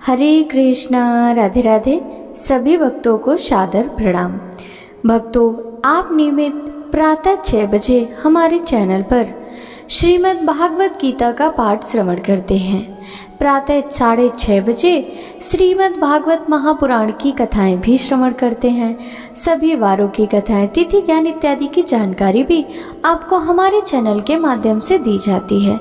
हरे कृष्णा, राधे राधे। सभी भक्तों को सादर प्रणाम। भक्तों, आप नियमित प्रातः 6 बजे हमारे चैनल पर श्रीमद् भागवत गीता का पाठ श्रवण करते हैं। प्रातः 6:30 बजे श्रीमद् भागवत महापुराण की कथाएं भी श्रवण करते हैं। सभी वारों की कथाएं, तिथि ज्ञान इत्यादि की जानकारी भी आपको हमारे चैनल के माध्यम से दी जाती है।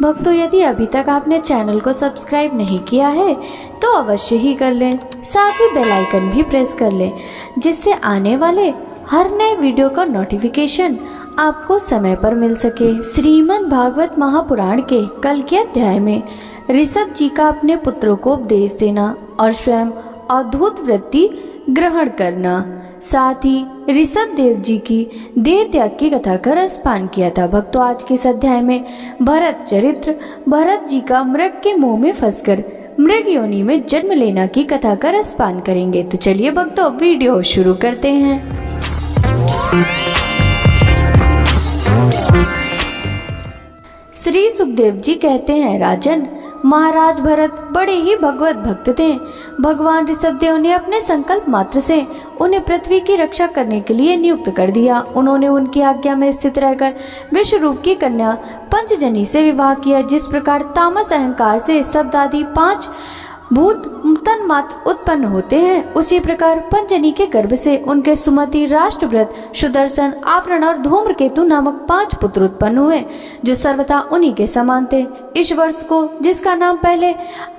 भक्तों, यदि अभी तक आपने चैनल को सब्सक्राइब नहीं किया है तो अवश्य ही कर लें, साथ ही बेल आइकन भी प्रेस कर लें, जिससे आने वाले हर नए वीडियो का नोटिफिकेशन आपको समय पर मिल सके। श्रीमद् भागवत महापुराण के कल के अध्याय में ऋषभ जी का अपने पुत्रों को उपदेश देना और स्वयं अद्भुत वृत्ति ग्रहण करना, साथ ही ऋषभ देव जी की देह त्याग की कथा का रसपान किया था। भक्तों, आज के इस अध्याय में भरत चरित्र, भरत जी का मृग के मुंह में फंसकर मृग योनि में जन्म लेना की कथा का रसपान करेंगे। तो चलिए भक्तों, वीडियो शुरू करते हैं। श्री सुखदेव जी कहते हैं, राजन, महाराज भरत बड़े ही भगवत भक्त थे। भगवान ऋषभदेव ने अपने संकल्प मात्र से उन्हें पृथ्वी की रक्षा करने के लिए नियुक्त कर दिया। उन्होंने उनकी आज्ञा में स्थित रहकर विश्वरूप की कन्या पंचजनी से विवाह किया। जिस प्रकार तामस अहंकार से शब्दादि 5 भूत तन्मात्र उत्पन्न होते हैं, उसी प्रकार पंचजनी के गर्भ से उनके सुमति, राष्ट्रव्रत, सुदर्शन, आवरण और धूम्रकेतु नामक 5 पुत्र उत्पन्न हुए, जो सर्वथा उन्हीं के समान थे। इस वर्ष को, जिसका नाम पहले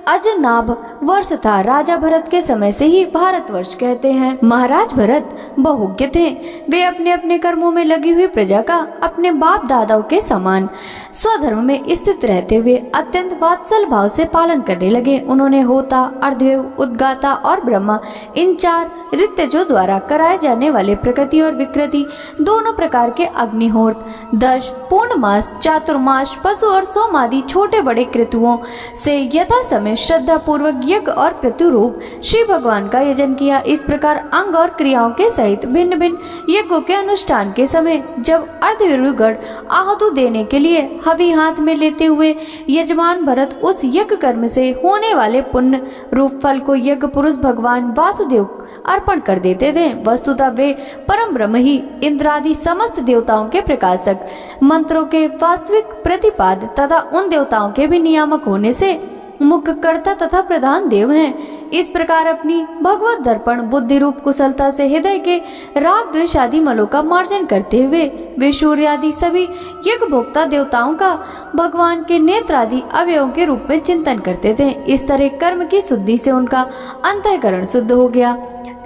अजनाभ वर्ष था, राजा भरत के समय से ही भारत वर्ष कहते हैं। महाराज भरत बहुज्ञ थे। वे अपने अपने कर्मों में लगी हुई प्रजा का अपने बाप दादाओं के समान स्वधर्म में स्थित रहते हुए अत्यंत वात्सल भाव से पालन करने लगे। उन्होंने होता, अर्धदेव, उद्गाता और ब्रह्मा, इन 4 ऋतजों द्वारा कराए जाने वाले प्रकृति और विकृति दोनों प्रकार के अग्निहोत्र, 10 पूर्णमास, चातुर्मास, पशु और सोम आदि छोटे बड़े क्रतुओं से यथा समय श्रद्धा पूर्वक यज्ञ और क्रतु रूप श्री भगवान का यजन किया। इस प्रकार अंग और क्रियाओं के सहित भिन्न भिन्न यज्ञों के अनुष्ठान के समय जब अर्धवीरुगण आहुति देने के लिए हवि हाथ में लेते हुए यजमान भरत उस यज्ञ कर्म से होने वाले पुण्य रूप फल को यज्ञ पुरुष भगवान वासुदेव अर्पण कर देते थे। वस्तुतः वे परम ब्रह्म ही इंद्रादि समस्त देवताओं के प्रकाशक, मंत्रों के वास्तविक प्रतिपाद तथा उन देवताओं के भी नियामक होने से मुख्य कर्ता तथा प्रधान देव हैं। इस प्रकार अपनी भगवत दर्पण बुद्धि रूप कुशलता से हृदय के राग द्वेष आदि मलों का मार्जन करते हुए वे सूर्य आदि सभी यज्ञ भोक्ता देवताओं का भगवान के नेत्र आदि अवयवों के रूप में चिंतन करते थे। इस तरह कर्म की शुद्धि से उनका अंतःकरण शुद्ध हो गया।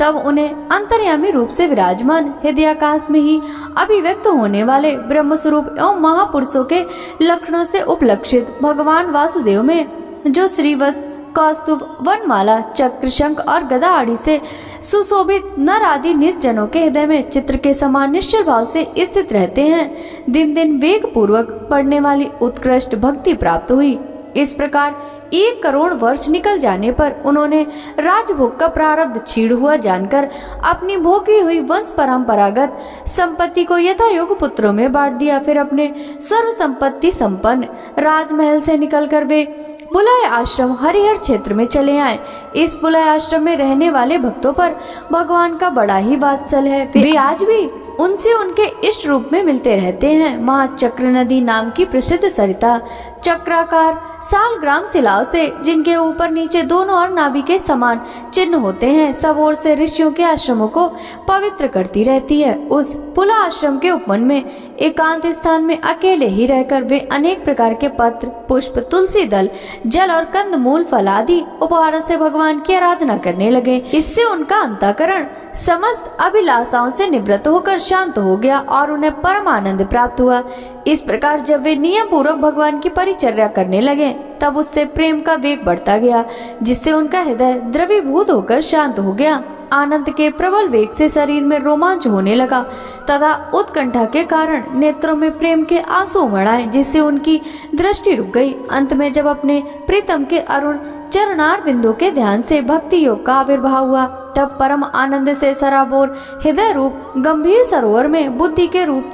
तब उन्हें अंतर्यामी रूप से विराजमान हृदयाकाश में ही अभिव्यक्त होने वाले ब्रह्म स्वरूप एवं महापुरुषों के लक्षणों से उपलक्षित भगवान वासुदेव में, जो श्रीवत्स, कौस्तुभ, वनमाला, चक्र, शंख और गदा आदि से सुशोभित नर आदि निजनों के हृदय में चित्र के समान निश्चल भाव से स्थित रहते हैं, दिन दिन वेग पूर्वक बढ़ने वाली उत्कृष्ट भक्ति प्राप्त हुई। इस प्रकार 1 करोड़ वर्ष निकल जाने पर उन्होंने राजभोग का प्रारब्ध क्षीण हुआ जानकर अपनी भोगी हुई वंश परंपरागत संपत्ति को यथायोग पुत्रों में बांट दिया। फिर अपने सर्व संपत्ति संपन्न राजमहल से निकलकर वे पुलय आश्रम हरिहर क्षेत्र में चले आए। इस पुलय आश्रम में रहने वाले भक्तों पर भगवान का बड़ा ही वात्सल है। वे आज भी उनसे उनके इष्ट रूप में मिलते रहते हैं। वहाँ चक्र नदी नाम की प्रसिद्ध सरिता चक्राकार सालग्राम शिलाओं से, जिनके ऊपर नीचे दोनों और नाभि के समान चिन्ह होते हैं, सब ओर से ऋषियों के आश्रमों को पवित्र करती रहती है। उस पुला आश्रम के उपवन में एकांत स्थान में अकेले ही रहकर वे अनेक प्रकार के पत्र, पुष्प, तुलसी दल, जल और कंद मूल फल आदि उपहारों से भगवान की आराधना करने लगे। इससे उनका अंतःकरण समस्त अभिलाषाओं से निवृत्त होकर शांत हो गया और उन्हें परम आनंद प्राप्त हुआ। इस प्रकार जब वे नियम पूर्वक भगवान की परिचर्या करने लगे, तब उससे प्रेम का वेग बढ़ता गया, जिससे उनका हृदय द्रवीभूत होकर शांत हो गया। आनंद के प्रबल वेग से शरीर में रोमांच होने लगा तथा उत्कंठा के कारण नेत्रों में प्रेम के आंसू उमड़ आए, जिससे उनकी दृष्टि रुक गई। अंत में जब अपने प्रीतम के अरुण चरणार बिंदु के ध्यान से भक्ति योग का आविर्भाव हुआ, तब परम आनंद से सराबोर हृदय रूप गंभीर सरोवर में बुद्धि के रूप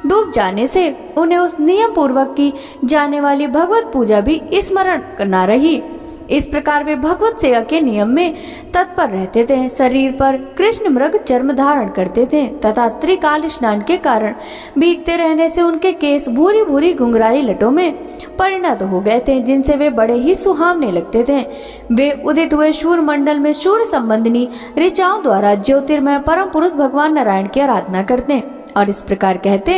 डूब जाने से उन्हें उस नियम पूर्वक की जाने वाली भगवत पूजा भी स्मरण करना रही। इस प्रकार वे भगवत सेवा के नियम में तत्पर रहते थे। शरीर पर कृष्ण मृग चर्म धारण करते थे तथा त्रिकाल स्नान के कारण भीगते रहने से उनके केस भूरी भूरी घुंघराली लटों में परिणत हो गए थे, जिनसे वे बड़े ही सुहावने लगते थे। वे उदित हुए शूर मंडल में सूर्य संबंधिनी ऋचाओं द्वारा ज्योतिर्मय परम पुरुष भगवान नारायण की आराधना करते और इस प्रकार कहते,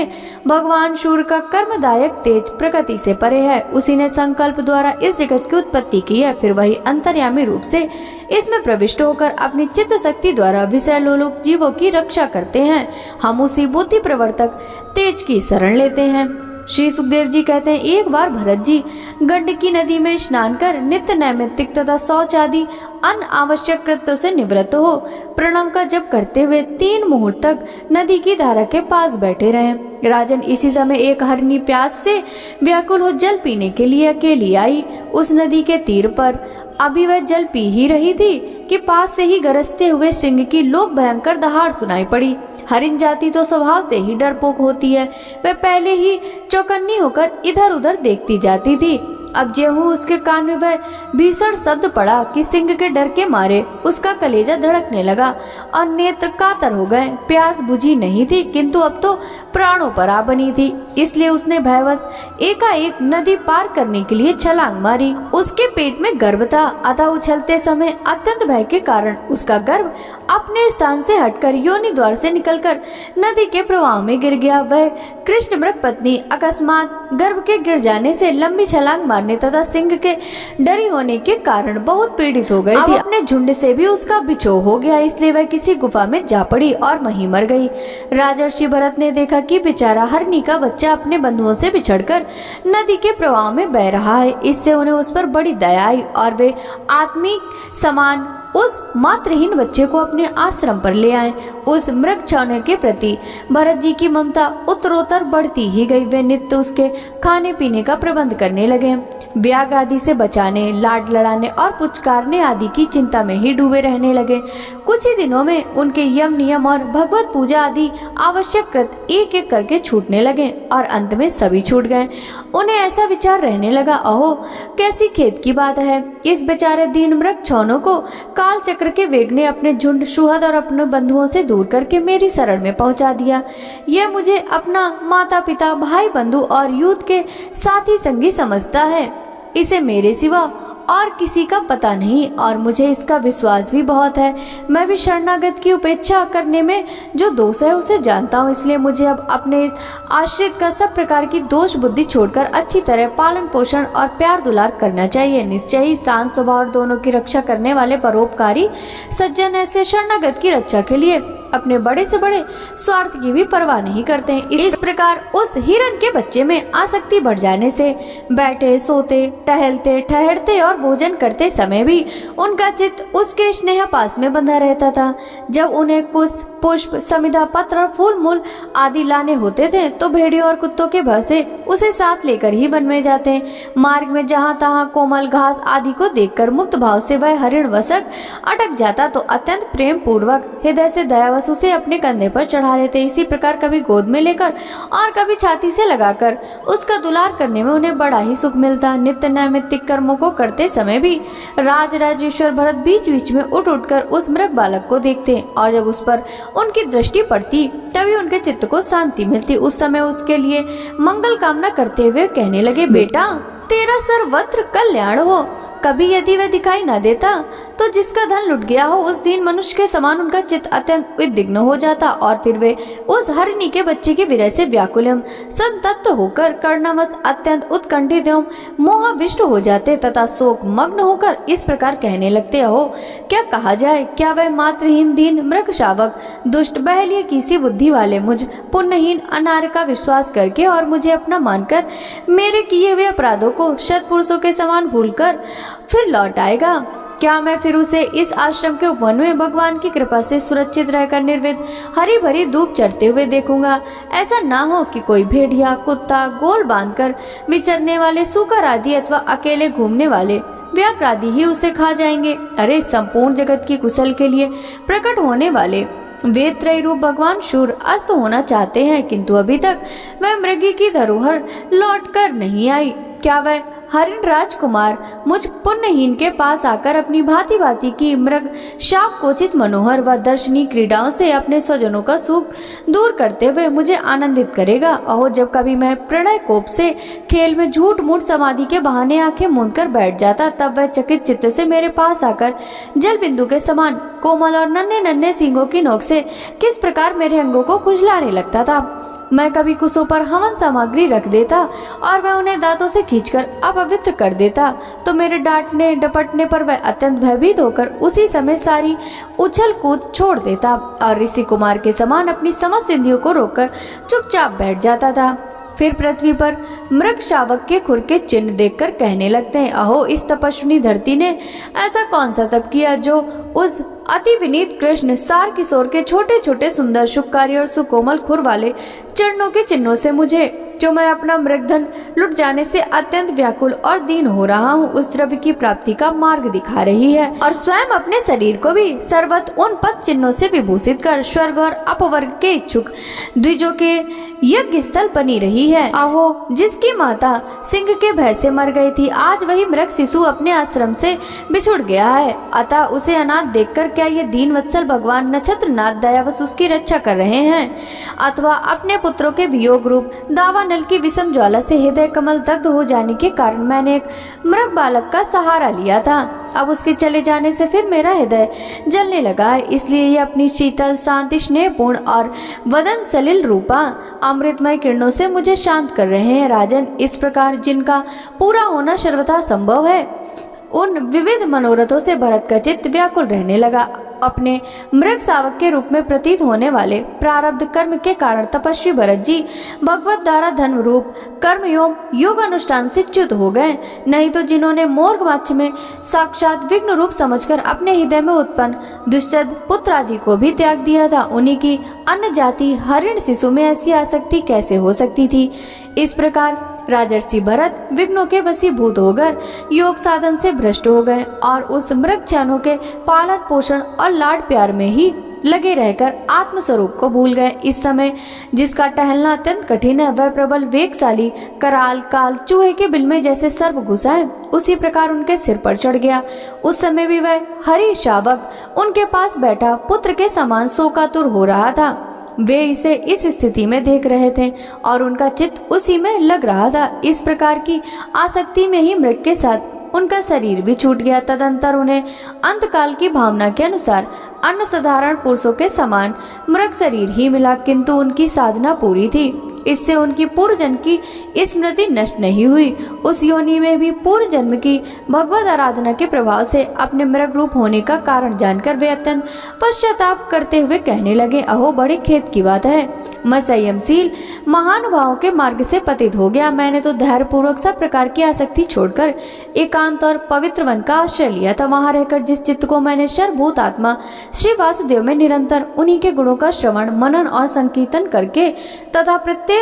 भगवान सूर्य का कर्मदायक तेज प्रकृति से परे है। उसी ने संकल्प द्वारा इस जगत की उत्पत्ति की है, फिर वही अंतर्यामी रूप से इसमें प्रविष्ट होकर अपनी चित्त शक्ति द्वारा विषय लोलुप जीवों की रक्षा करते हैं। हम उसी बुद्धि प्रवर्तक तेज की शरण लेते हैं। श्री सुखदेव जी कहते हैं, एक बार भरत जी गंडकी नदी में स्नान कर नित्य नैमित्तिक तथा शौच आदि अन्य आवश्यक कृत्यों से निवृत्त हो प्रणव का जप करते हुए 3 मुहूर्त तक नदी की धारा के पास बैठे रहे। राजन, इसी समय एक हरिणी प्यास से व्याकुल हो जल पीने के लिए अकेली आई। उस नदी के तीर पर अभी वह जल पी ही रही थी कि पास से ही गरजते हुए सिंह की लोक भयंकर दहाड़ सुनाई पड़ी। हरिण जाति तो स्वभाव से ही डरपोक होती है। वह पहले ही चौकन्नी होकर इधर उधर देखती जाती थी। अब ज्यों उसके कान में वह भीषण शब्द पड़ा कि सिंह के डर के मारे उसका कलेजा धड़कने लगा और नेत्र कातर हो गए। प्यास बुझी नहीं थी, किंतु अब तो प्राणों पर आ बनी थी, इसलिए उसने भयवश एकाएक नदी पार करने के लिए छलांग मारी। उसके पेट में गर्भ था, अतः उछलते समय अत्यंत भय के कारण उसका गर्भ अपने स्थान से हटकर योनि द्वार से निकलकर नदी के प्रवाह में गिर गया। वह कृष्ण मृग पत्नी अकस्मात गर्भ के गिर जाने से लंबी छलांग मारने तथा सिंह के डरी होने के कारण बहुत पीड़ित हो गई थी। अपने झुंड से भी उसका बिछोह हो गया, इसलिए वह किसी गुफा में जा पड़ी और वहीं मर गई। राजर्षि भरत ने देखा कि बेचारा हरिणी का बच्चा अपने बंधुओं से बिछड़कर नदी के प्रवाह में बह रहा है। इससे उन्हें उस पर बड़ी दया आई और वे आत्मिक समान उस मात्रहीन बच्चे को अपने आश्रम पर ले आए। उस मृग छावनी के प्रति भरत जी की ममता उत्तरोत्तर बढ़ती ही गई। वे नित्य उसके खाने पीने का प्रबंध करने लगे। ब्याग आदि से बचाने, लाड लड़ाने और पुचकारने आदि की चिंता में ही डूबे रहने लगे। कुछ ही दिनों में उनके यम नियम और भगवत पूजा आदि आवश्यक कृत एक एक करके छूटने लगे और अंत में सभी छूट गए। उन्हें ऐसा विचार रहने लगा, अहो कैसी खेद की बात है, इस बेचारे दीन मृग छौनों को काल चक्र के वेग ने अपने झुंड, सुहद और अपने बंधुओं से दूर करके मेरी शरण में पहुंचा दिया। यह मुझे अपना माता पिता, भाई बंधु और युद्ध के साथी संगी समझता है। इसे मेरे सिवा और किसी का पता नहीं और मुझे इसका विश्वास भी बहुत है। मैं भी शरणागत की उपेक्षा करने में जो दोष है उसे जानता हूँ, इसलिए मुझे अब अपने इस आश्रित का सब प्रकार की दोष बुद्धि छोड़कर अच्छी तरह पालन पोषण और प्यार दुलार करना चाहिए। निश्चय ही शांत स्वभाव और दोनों की रक्षा करने वाले परोपकारी सज्जन ऐसे शरणागत की रक्षा के लिए अपने बड़े से बड़े स्वार्थ की भी परवाह नहीं करते हैं। इस प्रकार उस हिरण के बच्चे में आसक्ति बढ़ जाने से बैठे, सोते, टहलते, ठहरते और भोजन करते समय भी उनका चित्त उसके स्नेह पास में बंधा रहता था। जब उन्हें कुश, पुष्प, समिधा, पत्र, फूल मूल आदि लाने होते थे तो भेड़ियों और कुत्तों के भय से उसे साथ लेकर ही वन में जाते। मार्ग में जहाँ तहाँ कोमल घास आदि को देखकर मुक्त भाव से वह हरिण वसक अटक जाता तो अत्यंत प्रेम पूर्वक हृदय से दयावश उसे अपने कंधे पर चढ़ा लेते। इसी प्रकार कभी गोद में लेकर और कभी छाती से लगाकर उसका दुलार करने में उन्हें बड़ा ही सुख मिलता। नित्य नैमित्तिक कर्मों को करते समय भी राजराजेश्वर भरत बीच बीच में उठ उठकर उस मृग बालक को देखते और जब उस पर उनकी दृष्टि पड़ती तभी उनके चित्त को शांति मिलती। उस समय उसके लिए मंगल कामना करते हुए कहने लगे, बेटा तेरा सर्वत्र कल्याण हो। कभी यदि वह दिखाई न देता तो जिसका धन लुट गया हो उस दीन मनुष्य के समान उनका चित्त अत्यंत उद्विग्न हो जाता और फिर वे उस हरिणी के बच्चे के विरह से व्याकुल एवं संतप्त होकर कर्णवश अत्यंत उत्कंठित एवं मोहविष्ट हो जाते तथा शोक मग्न होकर इस प्रकार कहने लगते, हो क्या कहा जाए, क्या वह मातृहीन दीन मृग शावक दुष्ट बहलिए किसी बुद्धि वाले मुझ पुण्यहीन अनार्य का विश्वास करके और मुझे अपना मानकर मेरे किए हुए अपराधों को सत्पुरुषों के समान भूलकर फिर लौट आएगा? क्या मैं फिर उसे इस आश्रम के उपवन में भगवान की कृपा से सुरक्षित रहकर निर्विघ्न हरी भरी धूप चढ़ते हुए देखूंगा? ऐसा ना हो कि कोई भेड़िया, कुत्ता, गोल बांधकर विचरने वाले सूकर आदि अथवा अकेले घूमने वाले व्याघ्र आदि ही उसे खा जाएंगे। अरे संपूर्ण जगत की कुशल के लिए प्रकट होने वाले वेद त्रय रूप भगवान शूर अस्त होना चाहते हैं, किंतु अभी तक वह मृगी की धरोहर लौट कर नहीं आई। क्या वह हरिण राजकुमार मुझ पुण्यहीन के पास आकर अपनी भांति भांति की मृग शाप कोचित मनोहर व दर्शनीय क्रीड़ाओं से अपने स्वजनों का सुख दूर करते हुए मुझे आनंदित करेगा। अहो, जब कभी मैं प्रणय कोप से खेल में झूठ मूठ समाधि के बहाने आंखें मूंद कर बैठ जाता, तब वह चकित चित्त से मेरे पास आकर जल बिंदु के समान कोमल और नन्हे नन्हे सींगों की नोक से किस प्रकार मेरे अंगों को खुजलाने लगता था। मैं कभी कुशों पर हवन सामग्री रख देता और वह उन्हें दांतों से खींचकर अपवित्र कर देता, तो मेरे डांटने डपटने पर वह अत्यंत भयभीत होकर उसी समय सारी उछल कूद छोड़ देता और ऋषि कुमार के समान अपनी समस्त इंद्रियों को रोककर चुपचाप बैठ जाता था। फिर पृथ्वी पर मृग शावक के खुर के चिन्ह देखकर कहने लगते हैं, अहो, इस तपस्विनी धरती ने ऐसा कौन सा तप किया जो उस अति विनीत कृष्ण सार किशोर के छोटे छोटे सुंदर शुभकारी और सुकोमल खुर वाले चरणों के चिन्हों से मुझे, जो मैं अपना मृगधन लुट जाने से अत्यंत व्याकुल और दीन हो रहा हूँ, उस द्रव्य की प्राप्ति का मार्ग दिखा रही है और स्वयं अपने शरीर को भी सर्वत उन पद चिन्हों से विभूषित कर स्वर्ग और अपवर्ग के इच्छुक द्विजों के यज्ञ स्थल बनी रही है। आहो, जिसकी माता सिंह के भय से मर गई थी, आज वही मृग शिशु अपने आश्रम से बिछुड़ गया है। अतः उसे अनाथ देखकर क्या ये दीन वत्सल भगवान नक्षत्रनाथ दयावश उसकी रक्षा कर रहे हैं, अथवा अपने पुत्रों के वियोग रूप दावानल की विषम ज्वाला से हृदय कमल दग्ध हो जाने के कारण मैंने एक मृग बालक का सहारा लिया था। अब उसके चले जाने से फिर मेरा हृदय जलने लगा है, इसलिए ये अपनी शीतल शांति स्नेहपूर्ण और वदन सलिल रूपा अमृतमय किरणों से मुझे शांत कर रहे हैं। राजन, इस प्रकार जिनका पूरा होना सर्वथा संभव है, उन विविध मनोरथों से भरत का चित्त व्याकुल रहने लगा। अपने मृग शावक के रूप में प्रतीत होने वाले प्रारब्ध कर्म के कारण तपस्वी भरत जी भगवत द्वारा धर्म रूप योग अनुष्ठान से च्युत हो गए। नहीं तो जिन्होंने मोर्ग माच्छ में साक्षात विघ्न रूप समझकर अपने हृदय में उत्पन्न दुष्चद पुत्र आदि को भी त्याग दिया था, उन्हीं की अन्य जाति हरिण शिशु में ऐसी आसक्ति कैसे हो सकती थी। इस प्रकार राजर्षि भरत विघ्नों के वशीभूत होकर योग साधन से भ्रष्ट हो गए और उस मृग चैनों के पालन पोषण और लाड प्यार में ही लगे रहकर आत्म स्वरूप को भूल गए। इस समय जिसका टहलना अत्यंत कठिन है, वह प्रबल वेगशाली कराल काल चूहे के बिल में जैसे सर्प घुसा है, उसी प्रकार उनके सिर पर चढ़ गया। उस समय भी वह हरि शावक उनके पास बैठा पुत्र के समान शोकातुर हो रहा था। वे इसे इस स्थिति में देख रहे थे और उनका चित्त उसी में लग रहा था। इस प्रकार की आसक्ति में ही मृग के साथ उनका शरीर भी छूट गया। तदंतर उन्हें अंतकाल की भावना के अनुसार अन्य साधारण पुरुषों के समान मृग शरीर ही मिला, किंतु उनकी साधना पूरी थी, इससे उनकी पूर्व जन्म की स्मृति नष्ट नहीं हुई। उस योनि में भी पूर्व जन्म की भगवत आराधना के प्रभाव से अपने मृग रूप होने का कारण जानकर वे अत्यंत पश्चाताप करते हुए कहने लगे, अहो, बड़े खेद की बात है, मैं संयमशील महानुभावों के मार्ग से पतित हो गया। मैंने तो धैर्य पूर्वक सब प्रकार की आसक्ति छोड़कर एकांत और पवित्र वन का आश्रय लिया था। वहां रहकर जिस चित्त को मैंने सर्वभूत आत्मा श्री वासुदेव में निरंतर उन्हीं के गुणों का श्रवण मनन और संकीर्तन करके तथा प्रत्येक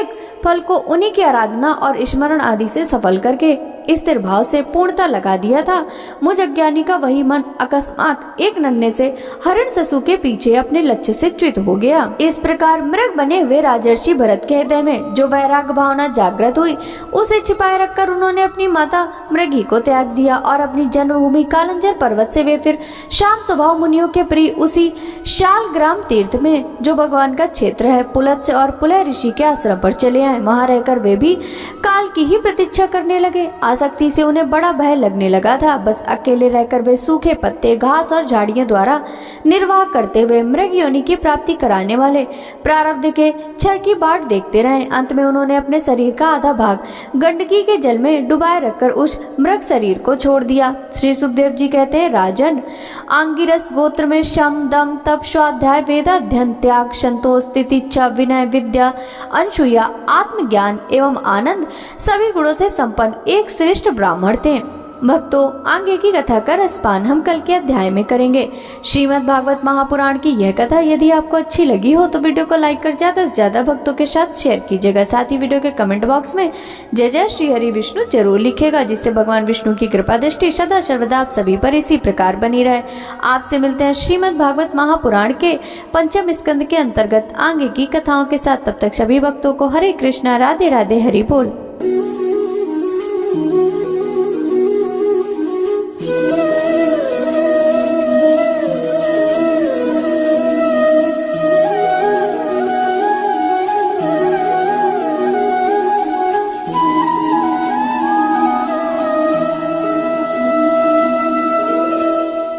फल को उन्हीं की आराधना और स्मरण आदि से सफल करके स्थिर भाव से पूर्णता लगा दिया था, मुझ अज्ञानी का वही मन अकस्मात एक नन्हे से हरिण शिशु के पीछे अपने लक्ष्य से च्युत हो गया। इस प्रकार मृग बने हुए राजर्षि भरत के हृदय में जो वैराग भावना जागृत हुई, उसे छिपाए रखकर उन्होंने अपनी माता मृगी को त्याग दिया और अपनी जन्मभूमि कालंजर पर्वत से वे फिर शांत स्वभाव मुनियों के प्रिय उसी शालग्राम तीर्थ में, जो भगवान का क्षेत्र है, पुलत्स्य और पुलह ऋषि के आश्रम पर चले आए। वहां रहकर वे भी काल की ही प्रतीक्षा करने लगे। आसक्ति से उन्हें बड़ा भय लगने लगा था। बस अकेले रहकर वे सूखे पत्ते, घास और झाड़ियों द्वारा निर्वाह करते हुए मृग योनि की प्राप्ति कराने वाले प्रारब्ध के क्षय की बाट देखते रहे। अंत में उन्होंने अपने शरीर का आधा भाग गंडकी के जल में डुबाए रखकर उस मृग शरीर को छोड़ दिया। श्री सुखदेव जी कहते हैं, राजन, आंगिरस गोत्र में शम दम तप स्वाध्याय वेदाध्ययन त्याग संतोष तितिक्षा विनय विद्या अनसूया आत्मज्ञान एवं आनंद सभी गुणों से संपन्न एक श्रेष्ठ ब्राह्मण थे। भक्तों, आगे की कथा का रसपान हम कल के अध्याय में करेंगे। श्रीमद् भागवत महापुराण की यह कथा यदि आपको अच्छी लगी हो तो वीडियो को लाइक कर ज्यादा से ज्यादा भक्तों के साथ शेयर कीजिएगा। साथ ही वीडियो के कमेंट बॉक्स में जय जय श्री हरि विष्णु जरूर लिखेगा, जिससे भगवान विष्णु की कृपा दृष्टि सदा सर्वदा आप सभी पर इसी प्रकार बनी रहे। आपसे मिलते हैं श्रीमद् भागवत महापुराण के पंचम स्कंद के अंतर्गत आगे की कथाओं के साथ। तब तक सभी भक्तों को हरे कृष्णा, राधे राधे, हरि बोल।